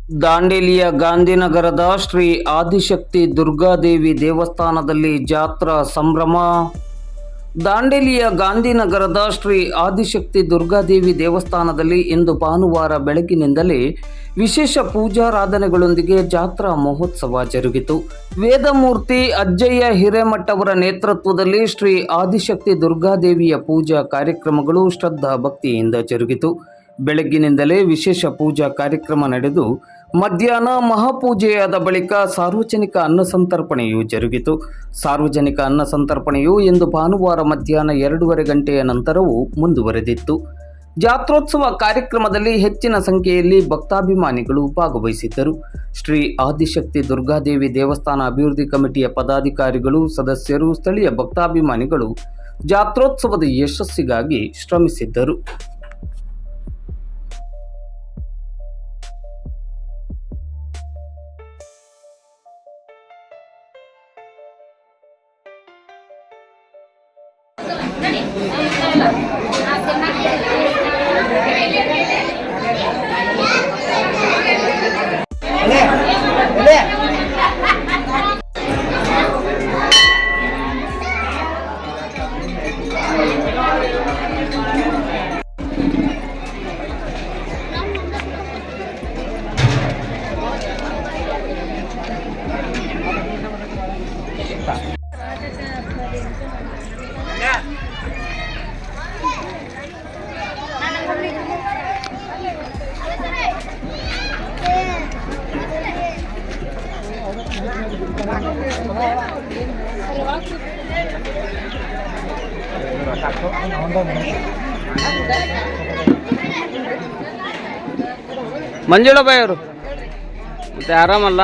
ದಾಂಡೇಲಿಯ ಗಾಂಧಿನಗರದ ಶ್ರೀ ಆದಿಶಕ್ತಿ ದುರ್ಗಾದೇವಿ ದೇವಸ್ಥಾನದಲ್ಲಿ ಜಾತ್ರಾ ಸಂಭ್ರಮ. ದಾಂಡೇಲಿಯ ಗಾಂಧಿನಗರದ ಶ್ರೀ ಆದಿಶಕ್ತಿ ದುರ್ಗಾದೇವಿ ದೇವಸ್ಥಾನದಲ್ಲಿ ಇಂದು ಭಾನುವಾರ ಬೆಳಗಿನಿಂದಲೇ ವಿಶೇಷ ಪೂಜಾರಾಧನೆಗಳೊಂದಿಗೆ ಜಾತ್ರಾ ಮಹೋತ್ಸವ ಜರುಗಿತು. ವೇದಮೂರ್ತಿ ಅಜ್ಜಯ್ಯ ಹಿರೇಮಠ ಅವರ ನೇತೃತ್ವದಲ್ಲಿ ಶ್ರೀ ಆದಿಶಕ್ತಿ ದುರ್ಗಾದೇವಿಯ ಪೂಜಾ ಕಾರ್ಯಕ್ರಮಗಳು ಶ್ರದ್ಧಾ ಭಕ್ತಿಯಿಂದ ಜರುಗಿತು. ಬೆಳಗ್ಗಿನಿಂದಲೇ ವಿಶೇಷ ಪೂಜಾ ಕಾರ್ಯಕ್ರಮ ನಡೆದು ಮಧ್ಯಾಹ್ನ ಮಹಾಪೂಜೆಯಾದ ಬಳಿಕ ಸಾರ್ವಜನಿಕ ಅನ್ನ ಸಂತರ್ಪಣೆಯು ಜರುಗಿತು. ಸಾರ್ವಜನಿಕ ಅನ್ನ ಸಂತರ್ಪಣೆಯು ಇಂದು ಭಾನುವಾರ ಮಧ್ಯಾಹ್ನ 2:30 ಗಂಟೆಯ ನಂತರವೂ ಮುಂದುವರೆದಿತ್ತು. ಜಾತ್ರೋತ್ಸವ ಕಾರ್ಯಕ್ರಮದಲ್ಲಿ ಹೆಚ್ಚಿನ ಸಂಖ್ಯೆಯಲ್ಲಿ ಭಕ್ತಾಭಿಮಾನಿಗಳು ಭಾಗವಹಿಸಿದ್ದರು. ಶ್ರೀ ಆದಿಶಕ್ತಿ ದುರ್ಗಾದೇವಿ ದೇವಸ್ಥಾನ ಅಭಿವೃದ್ಧಿ ಕಮಿಟಿಯ ಪದಾಧಿಕಾರಿಗಳು, ಸದಸ್ಯರು, ಸ್ಥಳೀಯ ಭಕ್ತಾಭಿಮಾನಿಗಳು ಜಾತ್ರೋತ್ಸವದ ಯಶಸ್ಸಿಗಾಗಿ ಶ್ರಮಿಸಿದ್ದರು. ಮಂಜುಳಾಬಾಯಿ ಅವರು ಮತ್ತೆ ಆರಾಮಲ್ಲ?